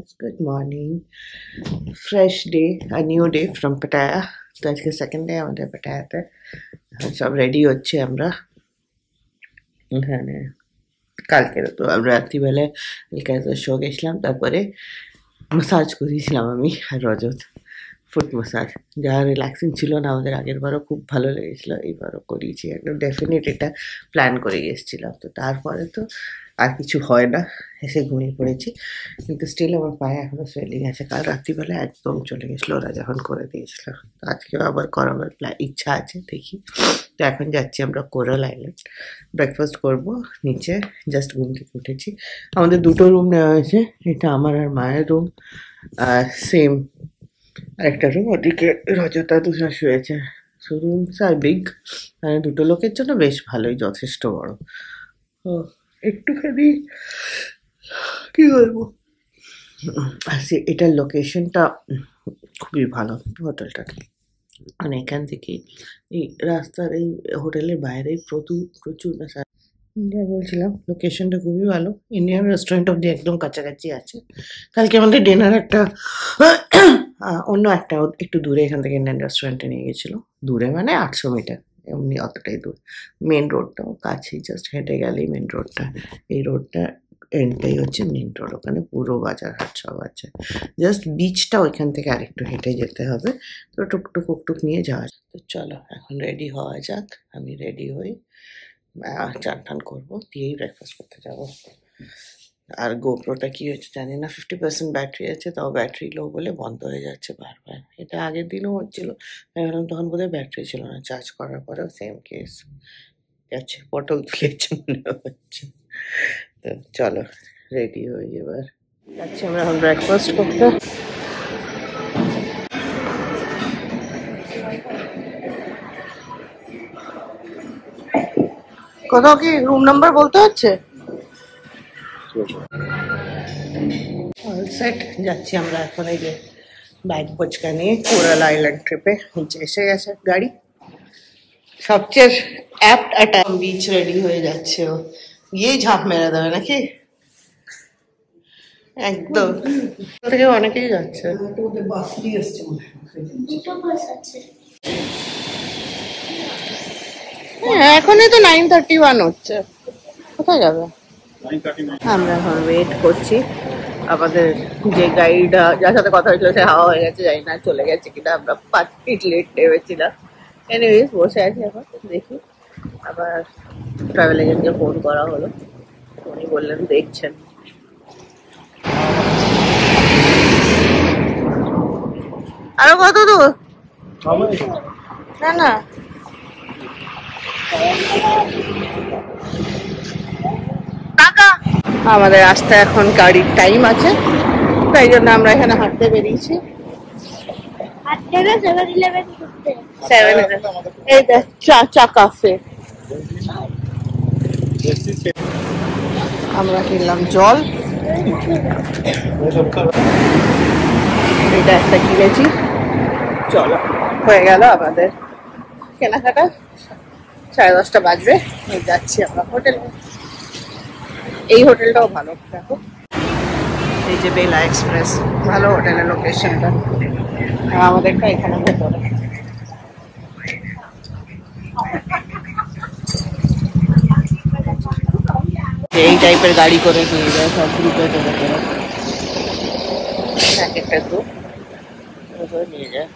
guys, good morning. Fresh day, a new day from Pattaya. তো আজকে second day আমাদের পাটায়াতে সব রেডি হচ্ছে আমরা এখানে কালকে তো আমরা রাত্রিবেলায় কালকে শো গেছিলাম তারপরে মাসাজ করিয়েছিলাম আমি আর রজত ফুট মাসাজ যা রিল্যাক্সিং ছিল না আমাদের আগের বারও খুব ভালো লেগেছিলো এইবারও করিয়েছি একদম ডেফিনেট এটা প্ল্যান করে গেছিলাম তো তারপরে তো আর কিছু হয় না এসে ঘুমিয়ে পড়েছি কিন্তু স্টিল আমার পায়ে এখনো সোয়েলিং আছে কাল রাত্রিবেলা একদম চলে গেছিলো ওরা যখন করে দিয়েছিল তো আজকেও আবার করাবার ইচ্ছা আছে দেখি তো এখন যাচ্ছি আমরা কোরাল আইল্যান্ড ব্রেকফাস্ট করব নিচে জাস্ট ঘুম থেকে উঠেছি আমাদের দুটো রুম নেওয়া হয়েছে এটা আমার আর মায়ের রুম আর সেম আরেকটা রুম ওদিকে রজতা দুশা শুয়েছে সো রুমস আর বিগ মানে দুটো লোকের জন্য বেশ ভালোই যথেষ্ট বড় ও একটুখানি কি বলবো আর এটার লোকেশনটা খুবই ভালো হোটেলটা মানে এখান থেকে এই রাস্তার এই হোটেলের বাইরে প্রচুর যা বলছিলাম লোকেশনটা খুবই ভালো ইন্ডিয়ান রেস্টুরেন্ট অব্দি একদম কাছাকাছি আছে কালকে আমাদের ডিনার একটা অন্য একটা একটু দূরে এখান থেকে ইন্ডিয়ান রেস্টুরেন্টে নিয়ে গেছিলো দূরে মানে 800 মিটার এমনি অতটাই দূর মেন রোডটাও কাছেই জাস্ট হেঁটে গেলেই মেন রোডটা এই রোডটা এন্ডটাই হচ্ছে মেন রোড ওখানে পুরো বাজার হাট সব আছে জাস্ট বিচটা ওইখান থেকে আরেকটু হেঁটে যেতে হবে তো টুকটুক নিয়ে যাওয়া যায় তো চলো এখন রেডি হওয়া যাক আমি রেডি হই চান টান করবো দিয়েই ব্রেকফাস্ট করতে যাবো আর গোপ্রোটা কি হচ্ছে জানি না 50% ব্যাটারি আছে তাও ব্যাটারি লো বলে বন্ধ হয়ে যাচ্ছে বারবার এটা আগের দিনও হচ্ছিল ভাবলাম তখন বোধহয় ব্যাটারি ছিল না চার্জ করার পরেও সেম কেস যাচ্ছে পটল তুলেছে মনে হচ্ছে তো চলো রেডি হই এবার যাচ্ছি আমরা এখন ব্রেকফাস্ট করতে কোথাও কি রুম নাম্বার বলতে হচ্ছে সেট যাচ্ছি আমরা এখন এই যে ব্যাগ বোচকা নিয়ে কোরাল আইল্যান্ড ট্রিপে নিচে এসে গেছে গাড়ি সবচেয়ে অ্যাপ্ট একটা বিচ রেডি হয়ে যাচ্ছে ও গিয়েই ঝাঁপ মেরে দেবে নাকি একদম থেকে অনেকেই যাচ্ছে এখনই তো 9:31 হচ্ছে কোথায় যাবে আমরা এখন ওয়েট করছি আমাদের যে গাইড যার সাথে কথা হয়েছিল সে হাওয়া হয়ে গেছে জানি না চলে গেছে কিনা আমরা 5 মিনিট লেট নেমেছিলাম এনিওয়েজ বসে আছি এখন দেখি আবার ট্রাভেল এজেন্টকে ফোন করা হলো উনি বললেন দেখছেন আরো কত দূর না না আমাদের আসতে এখন গাড়ির টাইম আছে তাই জন্য আমরা এখানে হাঁটতে বেরিয়েছি চা কাফে আমরা কিনলাম জল এটা একটা কিনেছি চলো হয়ে গেল আমাদের কেনাকাটা 10:30 বাজবে যাচ্ছি আমরা হোটেলে এই হোটেলটাও ভালো দেখো এই যে বেলা এক্সপ্রেস ভালো হোটেলের লোকেশনটা আমাদেরটা এখানে ভেতরে এই টাইপের গাড়ি করে নিয়ে যায় সব গ্রুপে চলে করে এক একটা গ্রুপ নিয়ে যায়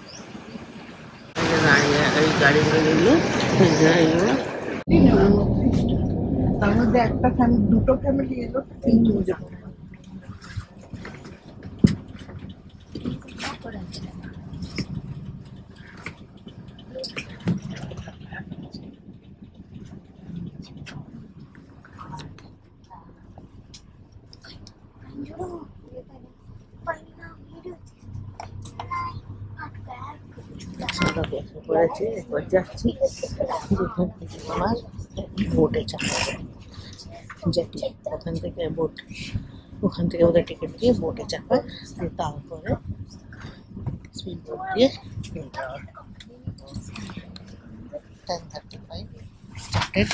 এই গাড়িগুলো নিয়ে তার মধ্যে একটা দুটো ফ্যামিলি এলো তিনজন যাবো যাচ্ছি যেখান থেকে আমার বোটে চাপা যেটি ওখান থেকে ওদের টিকিট দিয়ে বোটে চাপায় তারপরে স্পিড বোট দিয়ে যাওয়ার 10:35 স্টার্টেড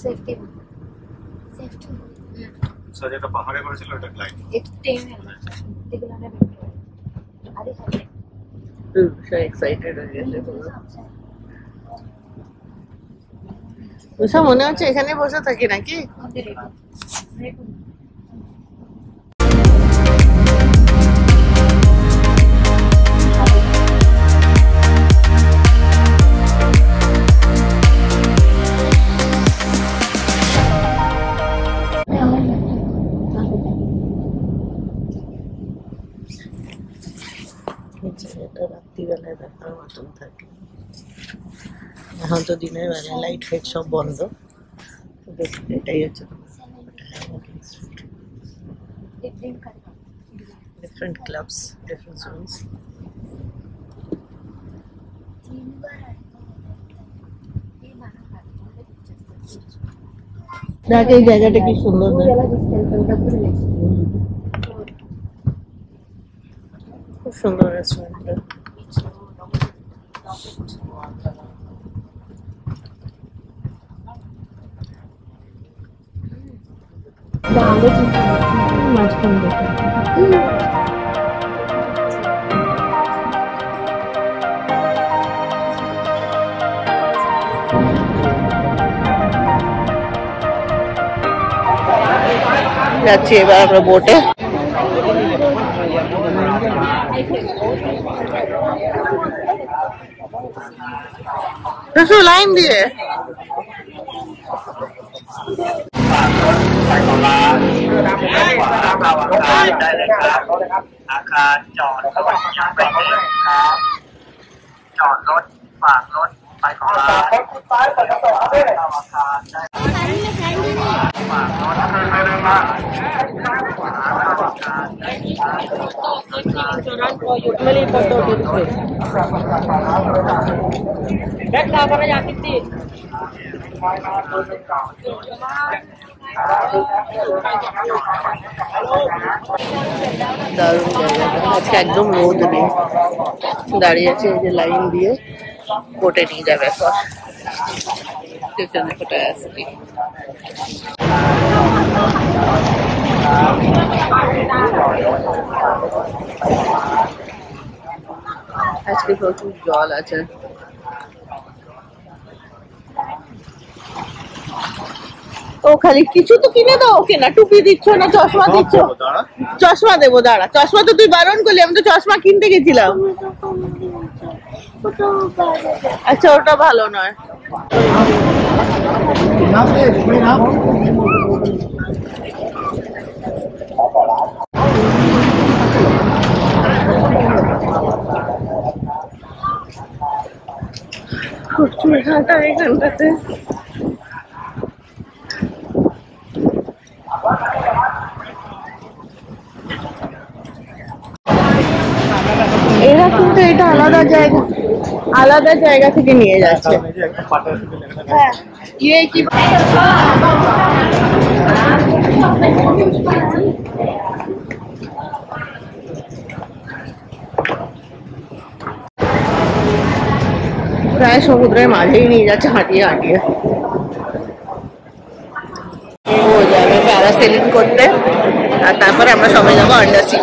সেফটি যেটা পাহাড়ে করেছিল ওটা গ্লাইড এক্সাইটেড হয়ে গেছে মনে হচ্ছে এখানে বসে থাকি নাকি রাত্রিবেলায় দেখার মতন থাকে এখন তো দিনের বেলায় লাইট ফাইট সব বন্ধ এটাই হচ্ছে ডিফারেন্ট ক্লাবস ডিফারেন্ট জোনস দেখ এই জায়গাটা কি সুন্দর খুব সুন্দর রেস্টুরেন্টটা মাঝখান যাচ্ছি এবার আমরা বোটে লাইন দিয়েอาคารจอดรถยังไม่เปิดครับจอดรถฝากรถไปของร้านซ้ายเปิดกระจกครับอาคารได้ฝากรถไปเลยมาแบ็คดาวภรรยาติ๊กติ๊กদারুণ জায়গাটা আজকে একদম রোদ নেই দাঁড়িয়ে আছে এই যে লাইন দিয়ে বোটে নিয়ে যাবে পর কোথায় আসবি আজকে প্রচুর জল আছে ও খালি কিছু তো কিনে দাও ওকে না টুপি দিচ্ছ না চশমা দিচ্ছ চশমা দেবো দাঁড়া চশমা তো তুই বারণ করলি আমি তো চশমা কিনতে গেছিলাম আচ্ছা ওটা ভালো নয় প্রচুর হাঁটা এখানটাতে এরা কিন্তু এটা আলাদা জায়গা থেকে নিয়ে যাচ্ছে হ্যাঁ ইয়ে কি প্রায় সমুদ্রের মাঝেই নিয়ে যাচ্ছে হাঁটিয়ে হাঁটিয়ে ও যাবে প্যারাসেলিং করতে আর তারপরে আমরা সবাই যাবো আন্ডার সি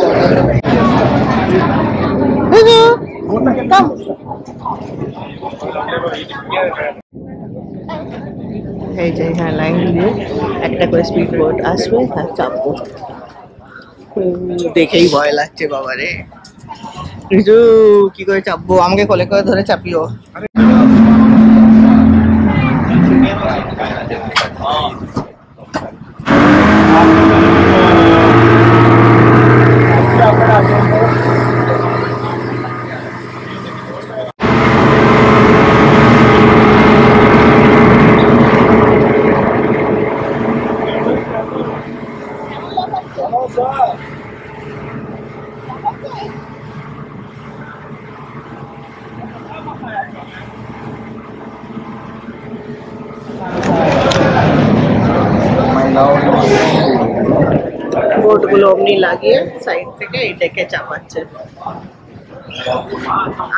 এই যে হ্যাঁ লাইন দিয়ে একটা করে স্পিড বোট আসবে আর চাপবো দেখেই ভয় লাগছে বাবারে রিজু কি করে চাপবো আমাকে কোলে করে ধরে চাপিও বোটগুলো অমনি লাগিয়ে সাইড থেকে এটাকে চাপাচ্ছে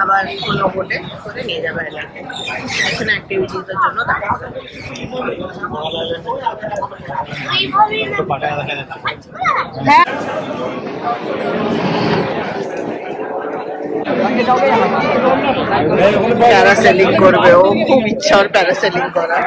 আবার অন্য বোটে করে নিয়ে যাবে এলাকে। এখানে অ্যাক্টিভিটিসের জন্য দেখা হবে। প্যারাসেলিং করবে, ও খুব ইচ্ছা ওর প্যারাসেলিং করা।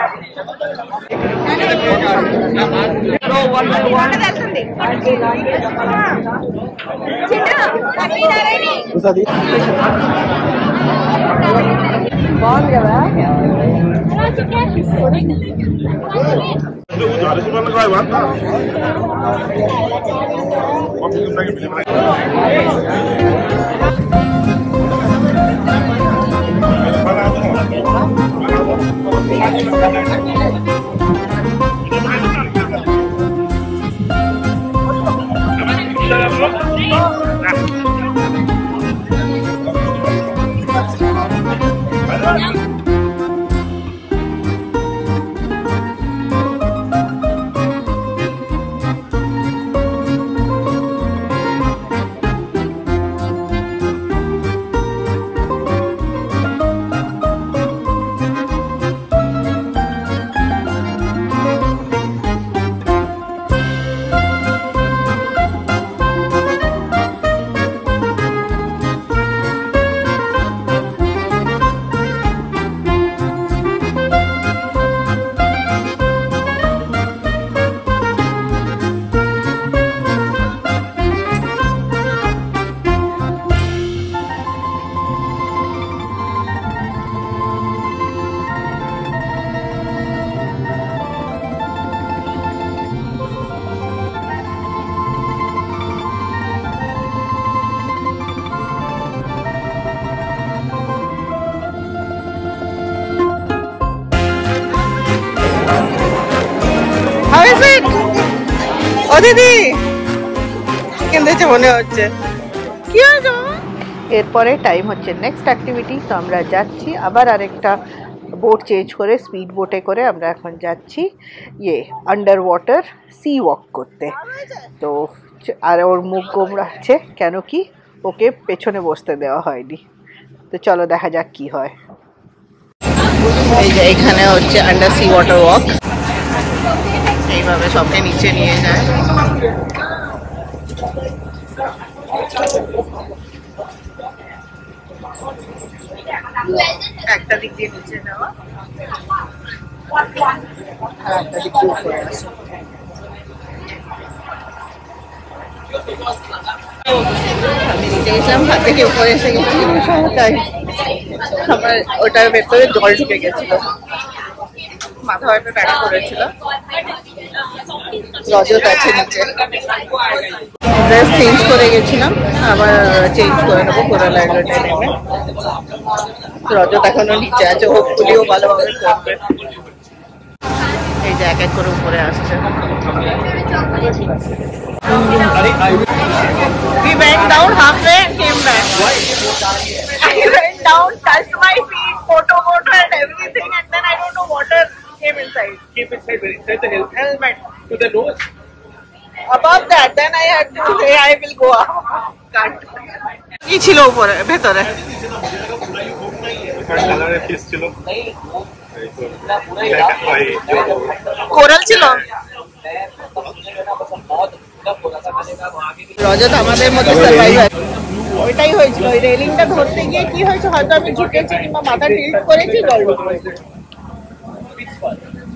How is it? ও দিদি কেঁদেছে মনে হচ্ছে। কি হয়েছে? এরপরে টাইম হচ্ছে নেক্সট অ্যাক্টিভিটি। তো আমরা যাচ্ছি আবার আরেকটা বোট চেঞ্জ করে, স্পিড বোটে করে আমরা এখন যাচ্ছি আন্ডার ওয়াটার সি ওয়াক করতে। তো আর ওর মুখ গোমড়াচ্ছে, কেন কি ওকে পেছনে বসতে দেওয়া হয়নি। তো চলো দেখা যাক কি হয়। এই যে এখানে হচ্ছে আন্ডার সি ওয়াটার ওয়াক, এইভাবে সবকে নিচে নিয়ে যায়। একটা দিক দিয়ে নিচে যাওয়া আর একটা দিক দিয়ে উপরে আসা। আমি নিচে গেছিলাম, হাত থেকে উপরে এসে গেছি, তাই আমার ওটার ভেতরে জল ঢুকে গেছিল, মাথা একটা টাকা করেছিল। রজত আছে নিচে, ড্রেস চেঞ্জ করে গেছিলাম, আবার চেঞ্জ করে নেবো কোরাল আইল্যান্ডে নেমে। রজত এখনো নিচে আছে, হোপফুলিও ভালোভাবে করবে। এই যে এক এক করে উপরে আসছে। We went down halfway and came back. I went down, touched my feet, photo and everything, and then I don't know water came inside. Keep inside the helmet to the nose. Above that, then I had to say I will go up. Can't. কি ছিল উপরে ভেতরে? কালারের fish ছিল, coral ছিল। রজত আমাদের মতো survivor. ওইটাই হয়েছিল, ওই রেলিংটা ধরতে গিয়ে কি হয়েছে, হয়তো আমি ঝুঁকেছি কিংবা মাথা টিল্ট করেছি, জল ঢুকেছে।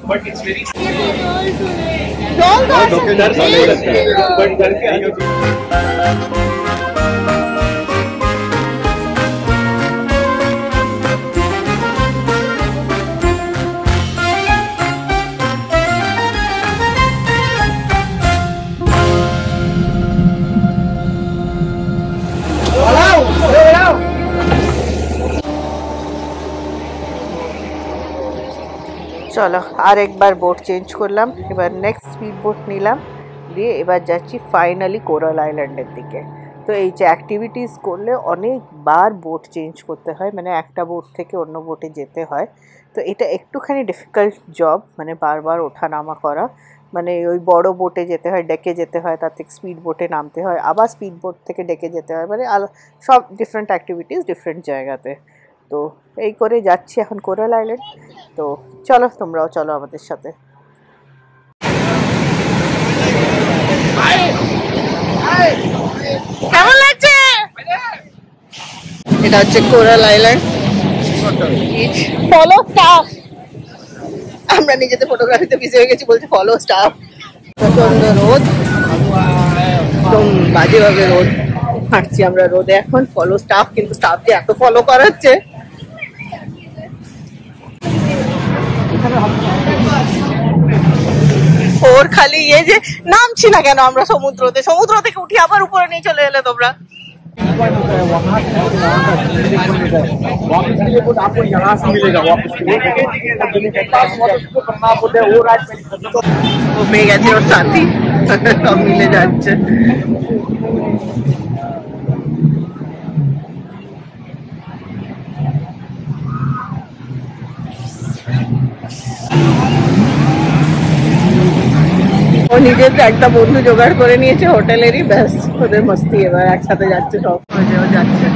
but it's very জল তো আছে। but চলো আর একবার বোট চেঞ্জ করলাম, এবার নেক্সট স্পিড বোট নিলাম, দিয়ে এবার যাচ্ছি ফাইনালি কোরাল আইল্যান্ডের দিকে। তো এই যে অ্যাক্টিভিটিস করলে অনেকবার বোট চেঞ্জ করতে হয়, মানে একটা বোট থেকে অন্য বোটে যেতে হয়। তো এটা একটুখানি ডিফিকাল্ট জব, মানে বারবার ওঠা নামা করা। মানে ওই বড় বোটে যেতে হয়, ডেকে যেতে হয়, তার থেকে স্পিড বোটে নামতে হয়, আবার স্পিড বোট থেকে ডেকে যেতে হয়, মানে সব ডিফারেন্ট অ্যাক্টিভিটিস ডিফারেন্ট জায়গাতে। তো এই করে যাচ্ছি এখন কোরাল আইল্যান্ড। তো চলো, তোমরাও চলো আমাদের সাথে। কেমন লাগছে? এটা হচ্ছে কোরাল আইল্যান্ড। ফলো স্টাফ, আমরা নিজেদের ফটোগ্রাফিতে বিজি হয়ে গেছি, বলছি ফলো স্টাফ। প্রচন্ড রোদ, একদম বাজেভাবে রোদ, হাঁটছি আমরা রোদে এখন। ফলো স্টাফ, কিন্তু স্টাফ যে এত ফলো করাচ্ছে। ওর খালি যে নামছি না কেন আমরা সমুদ্রতে, সমুদ্র থেকে উঠি আবার উপরে নিয়ে চলে এলে তোমরা। वापस के लिए कुछ आपको यहाँ से मिलेगा, वापस के लिए वो राइड ও পেয়ে গেছে ওর সাথী, সব মিলে যাচ্ছে। ও নিজের একটা বন্ধু জোগাড় করে নিয়েছে হোটেলেরই, ব্যাস ওদের মস্তি, এবার একসাথে যাচ্ছে সব, ও যাচ্ছে।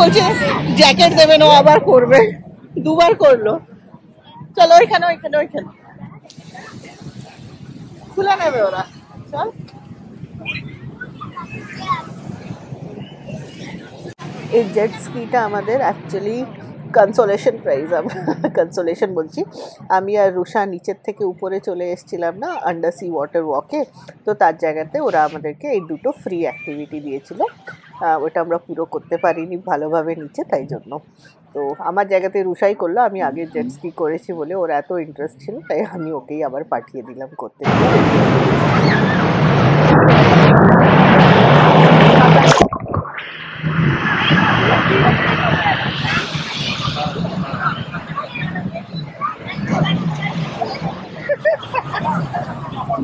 বলছে জ্যাকেট দেবে না, আবার করবে, দুবার করলো। চলো ওইখানে ওইখানে ওইখানে খুলে নেবে ওরা। চল, এই জেট স্কিটা আমাদের অ্যাকচুয়ালি কনসোলেশন প্রাইজ, কনসোলেশন বলছি, আমি আর রুষা নিচের থেকে উপরে চলে এসেছিলাম না আন্ডার সি ওয়াটার ওয়াকে, তো তার জায়গাতে ওরা আমাদেরকে এই দুটো ফ্রি অ্যাক্টিভিটি দিয়েছিল। ওটা আমরা পুরো করতে পারিনি ভালোভাবে নিচে, তাই জন্য। তো আমার জায়গাতে রুষাই করলো, আমি আগে জেট স্কি করেছি বলে ওর এত ইন্টারেস্ট ছিল, তাই আমি ওকেই আবার পাঠিয়ে দিলাম করতে।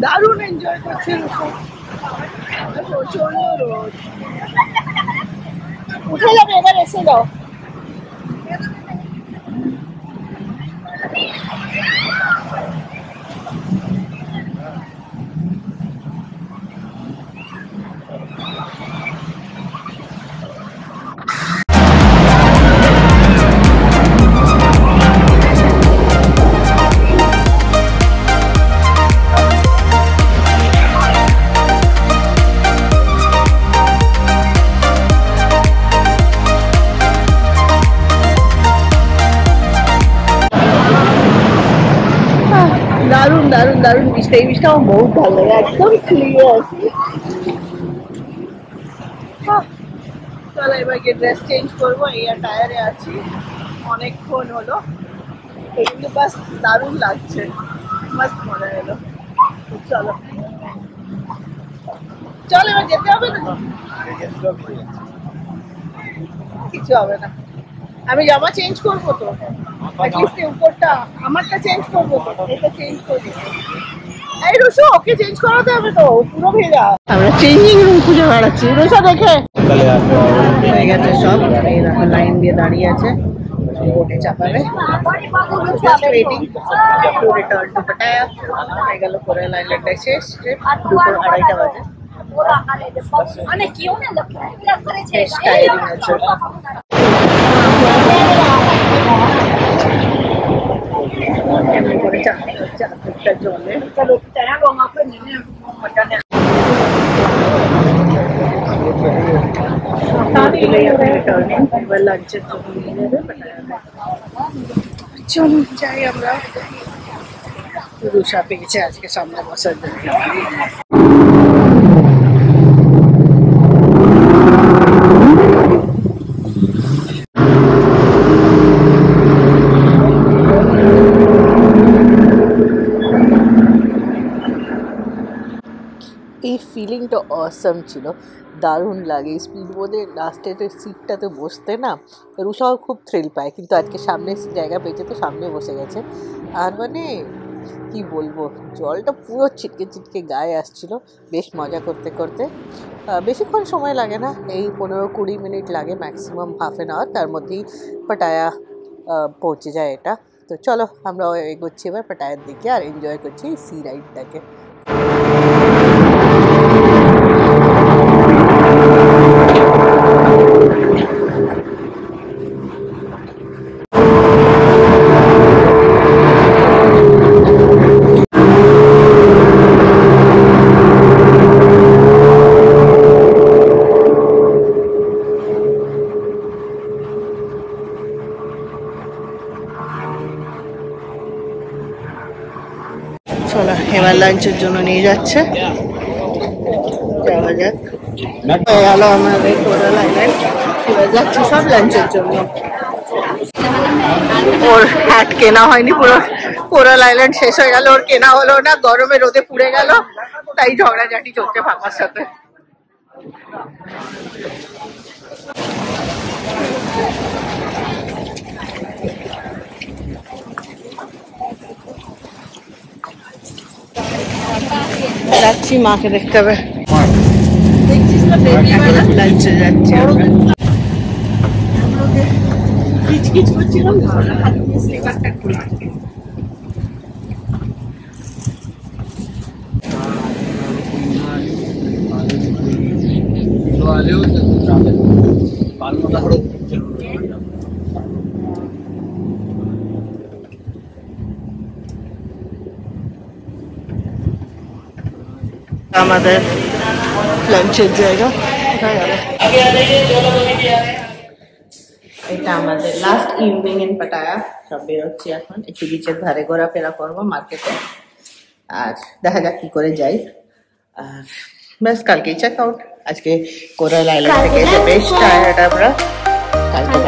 দারুণ এনজয় করছে প্রচন্ড রোদ। উঠে যাবে, এবার এসে দাও। দারুণ বীজটা, এই বীজটা আমার বহুত ভালো লাগে, একদম ক্লিয়ার আছে। চলো এবার গিয়ে ড্রেস চেঞ্জ করবো, এই টায়ারে আছি অনেকক্ষণ হলো, কিন্তু বাস দারুণ লাগছে, মাস্ত মজা এলো। চলো চলো এবার যেতে হবে না, কিছু হবে না, আমি জামা চেঞ্জ করবো তো, উপরটা আমারটা চেঞ্জ করবো তো, এটা চেঞ্জ করবো। এই রুশো, ওকে চেঞ্জ করাতে হবে তো, পুরো ভেজা। আমরা চেঞ্জিং রুম খুঁজে বেড়াচ্ছি, রুশো দেখে হয়ে গেছে সব, এই দেখো লাইন দিয়ে দাঁড়িয়ে আছে, বোটে চাপাবে, just waiting to return to Pattaya. হয়ে গেল কোরাল আইল্যান্ডে শেষ, দুপুর 2:30 বাজে। বেশ টায়ারিং আছে। এমনি করে চাপতে হচ্ছে আধেকটা জলে। লাঞ্চের জন্য নিয়ে যাবে, চলুন যাই আমরা। রুষা পেয়েছে আজকে সামনে বসার জন্য। এই ফিলিংটা অসাম ছিল, দারুণ লাগে স্পিড বোটে লাস্টের সিটটাতে বসতে না। রুষাও খুব থ্রিল পায়, কিন্তু আজকে সামনে জায়গা পেয়েছে তো সামনে বসে গেছে। আর মানে কি বলবো, জলটা পুরো ছিটকে ছিটকে গায়ে আসছিল, বেশ মজা করতে করতে। বেশিক্ষণ সময় লাগে না, এই 15-20 মিনিট লাগে ম্যাক্সিমাম, হাফ অ্যান আওয়ার, তার মধ্যেই পাটায়া পৌঁছে যায় এটা। তো চলো আমরা এগোচ্ছি এবার পাটায়ার দিকে, আর এনজয় করছি সি রাইডটাকে। চলো এবার লাঞ্চের জন্য নিয়ে যাচ্ছে, যাওয়া যাক। হয়ে গেল আমাদের কোরাল আইল্যান্ড, এবার যাচ্ছি সব লাঞ্চের জন্য। ওর হ্যাট কেনা হয়নি, পুরো কোরাল আইল্যান্ড শেষ হয়ে গেল, ওর কেনা হলো না, গরমে রোদে পুড়ে গেল, তাই ঝগড়াঝাটি চলছে পাপার সাথে। যাচ্ছি, মাকে দেখতে হবে, লাঞ্চে যাচ্ছি। কিচকিচ করছিলাম, স্লিপারটা খুলে আমাদের লাঞ্চের জায়গা। এটা আমাদের লাস্ট ইভিনিং ইন পাটায়া, সব বেরোচ্ছি এখন, একটু বিচের ধারে ঘোরাফেরা করবো মার্কেটে, আর দেখা যাক কি করে যাই। আর ব্যাস কালকেই চেক আউট। আজকে কোরাল আইল্যান্ড থেকে এসে বেশ টায়ার্ড আমরা, কালকে